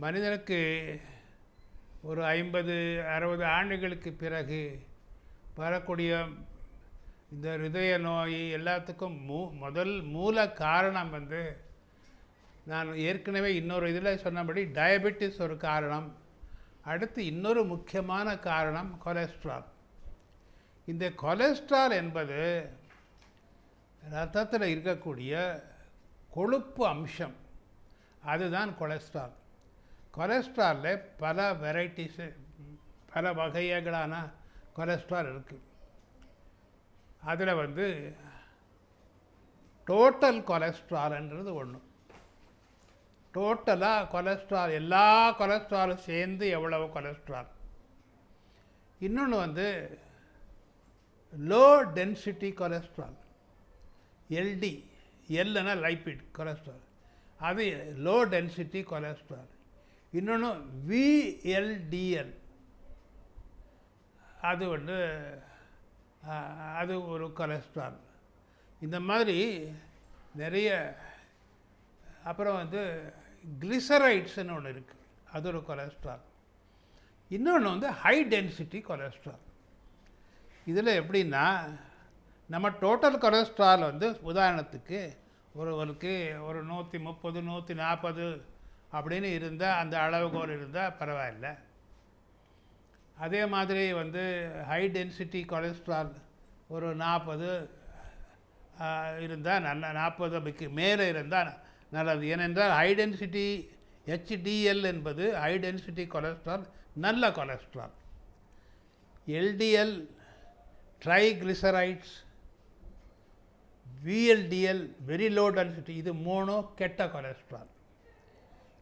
மனிதனுக்கு ஒரு 50-60 ஆண்டுகளுக்கு பிறகு வரக்கூடிய இந்த இருதய நோய் எல்லாத்துக்கும் மூல காரணம் வந்து நான் ஏற்கனவே இன்னொரு இதில் சொன்னபடி டயபெட்டிஸ் ஒரு காரணம். அடுத்து இன்னொரு முக்கியமான காரணம் கொலஸ்ட்ரால். இந்த கொலஸ்ட்ரால் என்பது இரத்தத்தில் இருக்கக்கூடிய கொழுப்பு அம்சம், அதுதான் கொலஸ்ட்ரால். கொலஸ்ட்ராலில் பல வெரைட்டிஸு, பல வகைகளான கொலஸ்ட்ரால் இருக்குது. அதில் வந்து டோட்டல் கொலஸ்ட்ரால்ன்றது ஒன்று. டோட்டலாக கொலஸ்ட்ரால், எல்லா கொலஸ்ட்ராலும் சேர்ந்து எவ்வளவு கொலஸ்ட்ரால். இன்னொன்று வந்து லோ டென்சிட்டி கொலஸ்ட்ரால், எல்டி, எல்னா லைப்பிட் கொலஸ்ட்ரால், அது லோ டென்சிட்டி கொலஸ்ட்ரால். இன்னொன்று விஎல்டிஎல், அது வந்து அது ஒரு கொலஸ்ட்ரால். இந்த மாதிரி நிறைய. அப்புறம் வந்து கிளிசரைட்ஸ்னு ஒன்று இருக்குது, அது ஒரு கொலஸ்ட்ரால். இன்னொன்று வந்து ஹை டென்சிட்டி கொலஸ்ட்ரால். இதில் எப்படின்னா, நம்ம டோட்டல் கொலஸ்ட்ரால் வந்து உதாரணத்துக்கு ஒருவருக்கு ஒரு 130 140 அப்படின்னு இருந்தால், அந்த அளவுகோல் இருந்தால் பரவாயில்லை. அதே மாதிரி வந்து ஹை டென்சிட்டி கொலஸ்ட்ரால் ஒரு 40 இருந்தால் நல்ல, 40க்கு மேலே இருந்தால் நல்லது. ஏனென்றால் ஹை டென்சிட்டி ஹெச்டிஎல் என்பது ஹை டென்சிட்டி கொலஸ்ட்ரால், நல்ல cholesterol. LDL, triglycerides, VLDL very low density, இது மூணும் கெட்ட கொலஸ்ட்ரால்.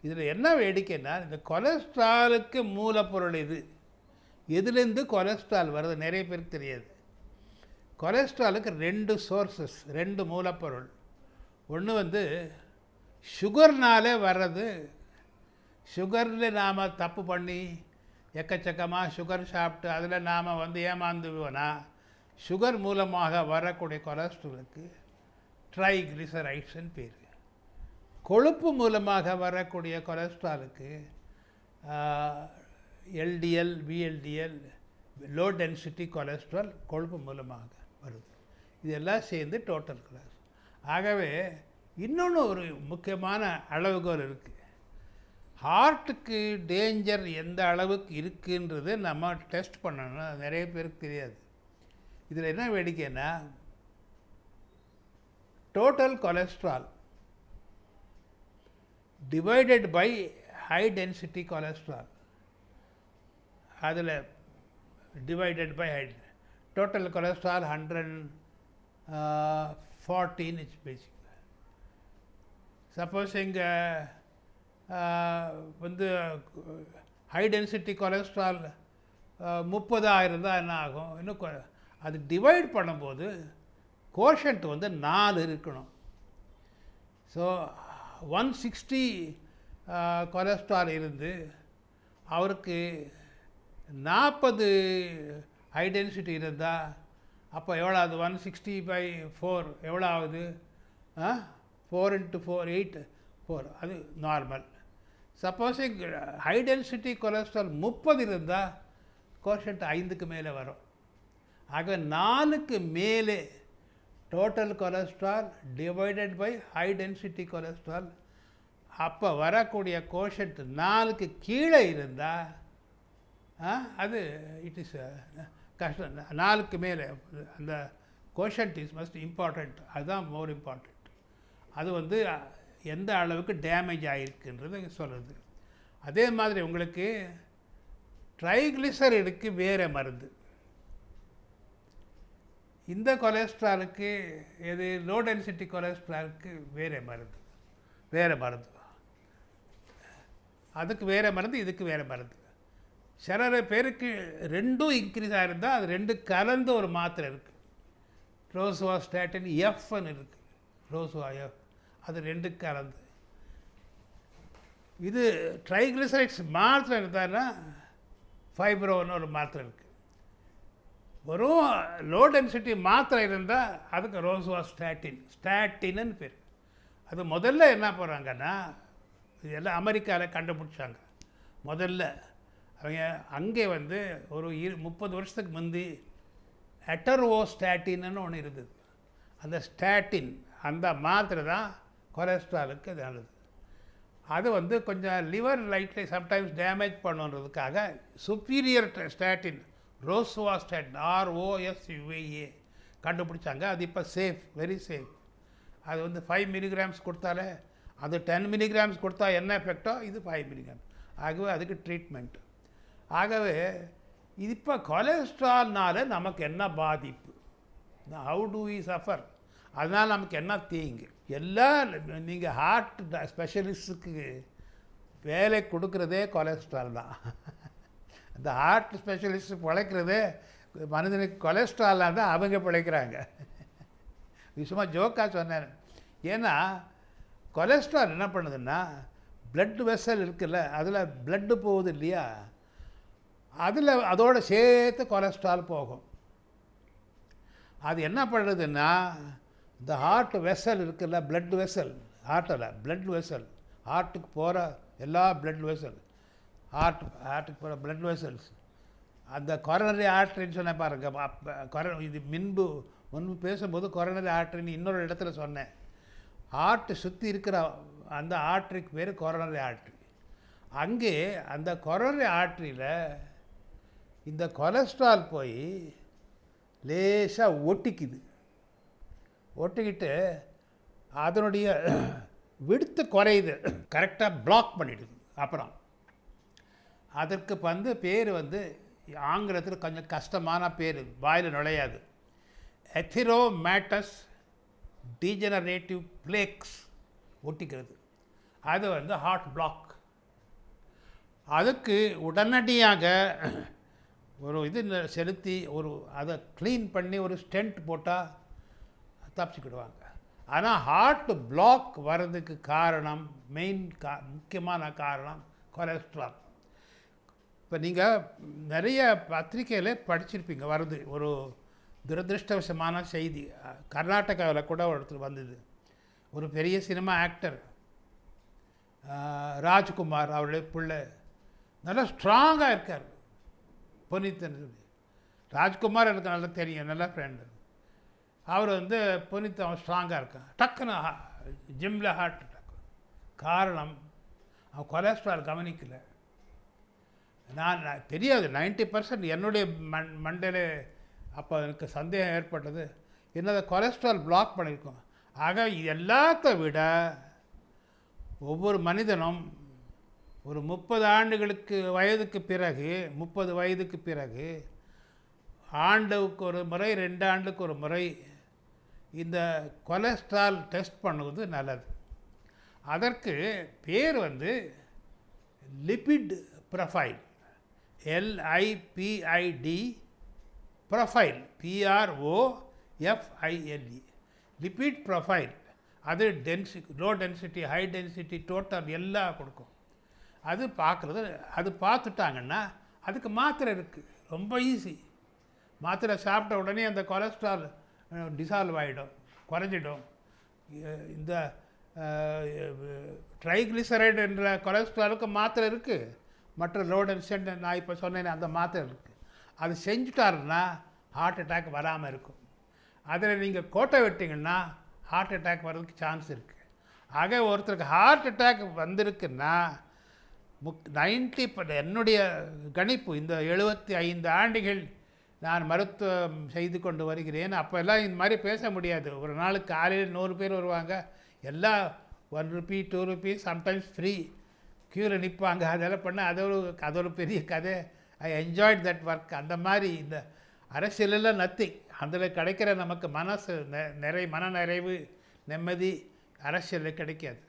இதில் என்ன வேடிக்கைன்னா, இந்த கொலஸ்ட்ராலுக்கு மூலப்பொருள் எதுலேருந்து கொலஸ்ட்ரால் வருது நிறைய பேருக்கு தெரியாது. கொலஸ்ட்ராலுக்கு 2 சோர்ஸஸ், 2 மூலப்பொருள். ஒன்று வந்து சுகர்னாலே வர்றது. சுகரில் நாம் தப்பு பண்ணி எக்கச்சக்கமாக சுகர் சாப்பிட்டு அதில் நாம் வந்து ஏமாந்துவோன்னா, சுகர் மூலமாக வரக்கூடிய கொலஸ்ட்ராலுக்கு ட்ரைகிளிசரைட்ஸ்ன்னு பேர். கொழுப்பு மூலமாக வரக்கூடிய கொலஸ்ட்ராலுக்கு LDL, VLDL, low density cholesterol, கொழுப்பு மூலமாக வருது. இதெல்லாம் சேர்ந்து டோட்டல் கொலஸ்ட்ரால். ஆகவே இன்னொன்று ஒரு முக்கியமான அளவுகோல் இருக்குது. ஹார்ட்டுக்கு டேஞ்சர் எந்த அளவுக்கு இருக்குன்றது நம்ம டெஸ்ட் பண்ணணும், அது நிறைய பேருக்கு தெரியாது. இதில் என்ன வேடிக்கைன்னா, total cholesterol divided by high density cholesterol, அதில் divided by high total cholesterol 114 it's basic. Suppose இங்கே வந்து ஹை டென்சிட்டி கொலஸ்ட்ரால் 30 இருந்தால் என்ன ஆகும்? இன்னும் அது டிவைட் பண்ணும்போது கோஷன்ட் வந்து 4 இருக்கணும். ஸோ 160 கொலஸ்ட்ரால் இருந்து அவருக்கு 40 ஹை டென்சிட்டி இருந்தால் அப்போ எவ்வளோ ஆகுது? 160/4 எவ்வளோ ஆகுது? 4 × 4 8 4, அது normal. Suppose high density cholesterol 30 இருந்தால் கோஷன்ட் 5க்கு மேலே வரும். ஆக 4க்கு மேலே total cholesterol divided by high density cholesterol, அப்போ வரக்கூடிய கோஷன்ட் 4க்கு கீழே இருந்தால் அது இட் இஸ் கஷ்டம். 4க்கு மேலே அந்த கோஷன்ட் இஸ் மஸ்ட் இம்பார்ட்டண்ட், அதுதான் மோர் இம்பார்ட்டண்ட். அது வந்து எந்த அளவுக்கு டேமேஜ் ஆகிருக்குன்றது சொல்லுது. அதே மாதிரி உங்களுக்கு ட்ரைகிளிசரைடுக்கு வேறு மருந்து. இந்த கொலஸ்ட்ராலுக்கு எது லோ டென்சிட்டி கொலஸ்ட்ராலுக்கு வேறு மருந்து, அதுக்கு வேறு மருந்து, இதுக்கு வேறு மருந்து. சில பேருக்கு 2ம் இன்க்ரீஸ் ஆகிருந்தால் அது 2 கலந்து ஒரு மாத்திரை இருக்குது. ரோசுவாஸ்டாட்டின் எஃப்னு இருக்குது, ரோசுவா எஃப், அது 2 கலந்து. இது ட்ரைகிளிசரைட்ஸ் மாத்திரை இருந்தான்னா ஃபைப்ரோன்னு ஒரு மாத்திரை இருக்குது. வெறும் லோ டென்சிட்டி மாத்திரை இருந்தால் அதுக்கு ரோசுவாஸ்டாட்டின், ஸ்டாட்டின்னு பேர். அது முதல்ல என்ன போகிறாங்கன்னா இதெல்லாம் அமெரிக்காவில் கண்டுபிடிச்சாங்க முதல்ல. அவங்க அங்கே வந்து ஒரு 30 வருஷத்துக்கு முந்தி எட்டர்வோஸ்டாட்டின்னு ஒன்று இருந்தது. அந்த ஸ்டாட்டின் அந்த மாத்திரை தான் கொலஸ்ட்ராலுக்கு நல்லது. அது வந்து கொஞ்சம் லிவர் லைட்டில் சம்டைம்ஸ் டேமேஜ் பண்ணுன்றதுக்காக சுப்பீரியர் ஸ்டாட்டின் ரோசுவாஸ்டாட்டின் ROSUVA கண்டுபிடிச்சாங்க. அது இப்போ சேஃப், வெரி சேஃப். அது வந்து 5 மில்லிகிராம்ஸ் கொடுத்தாலே, அது 10 மில்லிகிராம்ஸ் கொடுத்தா என்ன எஃபெக்டோ இது 5 மில்லிகிராம். ஆகவே அதுக்கு ட்ரீட்மெண்ட். ஆகவே இது இப்போ கொலஸ்ட்ரால்னால நமக்கு என்ன பாதிப்பு, ஹவு டு வி சஃபர், அதனால் நமக்கு என்ன தீங்கு, எல்லாம் நீங்கள் ஹார்ட் ஸ்பெஷலிஸ்ட்டுக்கு வேலை கொடுக்குறதே கொலஸ்ட்ரால் தான். அந்த ஹார்ட் ஸ்பெஷலிஸ்ட் பிழைக்கிறதே மனிதனுக்கு கொலஸ்ட்ராலாக தான் அவங்க பிழைக்கிறாங்க. சும்மா ஜோக்காக சொன்னேன். ஏன்னா கொலஸ்ட்ரால் என்ன பண்ணுதுன்னா, பிளட் வெசல் இருக்குல்ல, அதில் பிளட்டு போகுது இல்லையா, அதில் அதோடு சேர்த்து கொலஸ்ட்ரால் போகும். அது என்ன பண்ணுறதுன்னா, இந்த ஹார்ட் வெசல் இருக்குல்ல, பிளட் வெசல், ஹார்ட்டில் பிளட் வெசல், ஹார்ட்டுக்கு போகிற எல்லா பிளட் வெசல், ஹார்ட்டுக்கு போகிற பிளட் வெசல்ஸ், அந்த கொரோனரி ஆர்ட்ரின்னு சொன்ன பாருங்க. இது முன்பு பேசும்போது கொரோனரி ஆர்ட்ரின்னு இன்னொரு இடத்துல சொன்னேன். ஹார்ட்டு சுற்றி இருக்கிற அந்த ஆர்ட்ரிக்கு பேர் கொரோனரி ஆர்ட்ரி. அங்கே அந்த கொரோனரி ஆர்ட்ரியில் இந்த கொலஸ்ட்ரால் போய் லேசாக ஒட்டிக்கிட்டு அதனுடைய விடுத்து குறையுது, கரெக்டாக பிளாக் பண்ணிடுது. அப்புறம் அதற்கு வந்து பேர் வந்து ஆங்கிலத்தில் கொஞ்சம் கஷ்டமான பேர், வாயில் நுழையாது. எத்திரோமேட்டஸ் டீஜெனரேட்டிவ் பிளேக்ஸ் ஒட்டிக்கிறது. அது வந்து ஹார்ட் பிளாக். அதுக்கு உடனடியாக ஒரு இது செலுத்தி அதை க்ளீன் பண்ணி ஒரு ஸ்டென்ட் போட்டால் தப்பிச்சுக்கிடுவாங்க. ஆனால் ஹார்ட் பிளாக் வர்றதுக்கு காரணம், முக்கியமான காரணம் கொலஸ்ட்ரால். இப்போ நீங்கள் நிறைய பத்திரிக்கையில் படிச்சிருப்பீங்க, வருது ஒரு துரதிருஷ்டவசமான செய்தி. கர்நாடகாவில் கூட ஒருத்தர் வந்தது. ஒரு பெரிய சினிமா ஆக்டர் ராஜ்குமார், அவருடைய பிள்ளை நல்லா ஸ்ட்ராங்காக இருக்கார். புனித்தன் ராஜ்குமார் எனக்கு நல்லா தெரியும், நல்ல ஃப்ரெண்டு. அவர் வந்து புனித் அவன் ஸ்ட்ராங்காக இருக்கான். டக்குன்னு ஜிம்மில் ஹார்ட் அட்டாக். காரணம் அவன் கொலஸ்ட்ரால் கவனிக்கலை. நான் தெரியாது, 90% என்னுடைய மண்டையில் அப்போ எனக்கு சந்தேகம் ஏற்பட்டது, என்னதை கொலஸ்ட்ரால் பிளாக் பண்ணியிருக்கோம். ஆக இது எல்லாத்த விட ஒவ்வொரு மனிதனும் ஒரு 30 வயதுக்கு பிறகு ஆண்டுக்கு ஒரு முறை, 2 ஆண்டுக்கு ஒரு முறை இந்த கொலஸ்ட்ரால் டெஸ்ட் பண்ணுவது நல்லது. அதற்கு பேர் வந்து lipid profile, LIPID profile, PROFILE, lipid profile. அது low density, high density, total எல்லாம் கொடுக்கும். அது பார்க்குறது, அது பார்த்துட்டாங்கன்னா அதுக்கு மாத்திரை இருக்குது, ரொம்ப ஈஸி. மாத்திரை சாப்பிட்ட உடனே அந்த கொலஸ்ட்ரால் டிசால்வ் ஆகிடும், குறைஞ்சிடும். இந்த ட்ரைக்ளிசரைடு என்ற கொலஸ்ட்ராலுக்கு மாத்திரை இருக்குது, மற்ற லோ டென்சிட்டி நான் இப்போ சொன்னேன் அந்த மாத்திரை இருக்குது. அது செஞ்சுட்டாருன்னா ஹார்ட் அட்டாக் வராமல் இருக்கும். அதில் நீங்கள் கோட்டை விட்டிங்கன்னா ஹார்ட் அட்டாக் வர்றதுக்கு சான்ஸ் இருக்குது. ஆக ஒருத்தருக்கு ஹார்ட் அட்டாக் வந்திருக்குன்னா 90% என்னுடைய கணிப்பு, இந்த 75 ஆண்டுகள் நான் மருத்துவம் செய்து கொண்டு வருகிறேன். அப்போல்லாம் இந்த மாதிரி பேச முடியாது. ஒரு நாளுக்கு காலையில் 100 பேர் வருவாங்க, எல்லாம் ₹1, ₹2, சம்டைம்ஸ் ஃப்ரீ க்யூவில் நிற்பாங்க. அதெல்லாம் பண்ண அது ஒரு பெரிய கதை. I enjoyed that work. அந்த மாதிரி இந்த அரசியலெல்லாம் நத்திங். அதில் கிடைக்கிற நமக்கு மன நிறைவு, நிம்மதி அரசியலில் கிடைக்காது.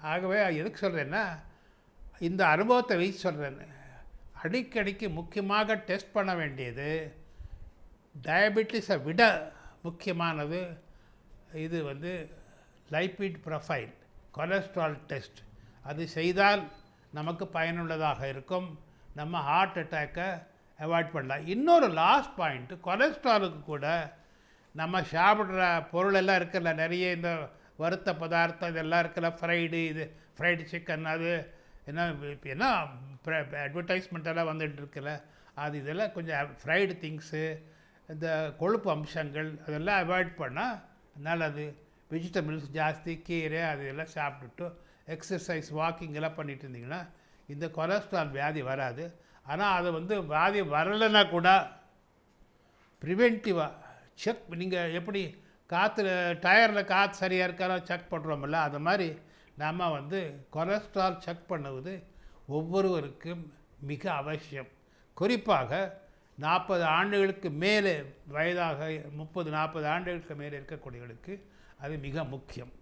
ஆகவே எதுக்கு சொல்கிறேன்னா, இந்த அனுபவத்தை வைத்து சொல்கிறேன். அடிக்கடிக்கு முக்கியமாக டெஸ்ட் பண்ண வேண்டியது, டயபெட்டிஸை விட முக்கியமானது இது வந்து லிபிட் ப்ரொஃபைல், கொலஸ்ட்ரால் டெஸ்ட். அது செய்தால் நமக்கு பயனுள்ளதாக இருக்கும். நம்ம ஹார்ட் அட்டாக்கை அவாய்ட் பண்ணலாம். இன்னொரு லாஸ்ட் பாயிண்ட்டு, கொலஸ்ட்ராலுக்கு கூட நம்ம சாப்பிட்ற பொருளெல்லாம் இருக்குல்ல, நிறைய இந்த வறுத்த பதார்த்தம் இதெல்லாம் இருக்குல்ல, ஃப்ரைடு சிக்கன், அது என்ன இப்போ என்ன அட்வர்டைஸ்மெண்ட்டெல்லாம் வந்துட்டு இருக்குல்ல, அது இதெல்லாம் கொஞ்சம் ஃப்ரைடு திங்ஸு, இந்த கொழுப்பு அம்சங்கள் அதெல்லாம் அவாய்ட் பண்ணால் நல்லது. வெஜிடபிள்ஸ் ஜாஸ்தி, கீரை அது எல்லாம் சாப்பிட்டுட்டு எக்ஸசைஸ் வாக்கிங் எல்லாம் பண்ணிட்டு இருந்தீங்கன்னா இந்த கொலஸ்ட்ரால் வியாதி வராது. ஆனால் அதை வியாதி வரலைன்னா கூட ப்ரிவென்டிவாக செக், நீங்கள் எப்படி டயரில் காற்று சரியாக இருக்காலும் செக் பண்ணுறோமில்ல, அது மாதிரி நாம் கொலஸ்ட்ரால் செக் பண்ணுவது ஒவ்வொருவருக்கும் மிக அவசியம். குறிப்பாக 40 ஆண்டுகளுக்கு மேலே வயதாக 30-40 ஆண்டுகளுக்கு மேலே இருக்கக்கூடியவர்களுக்கு அது மிக முக்கியம்.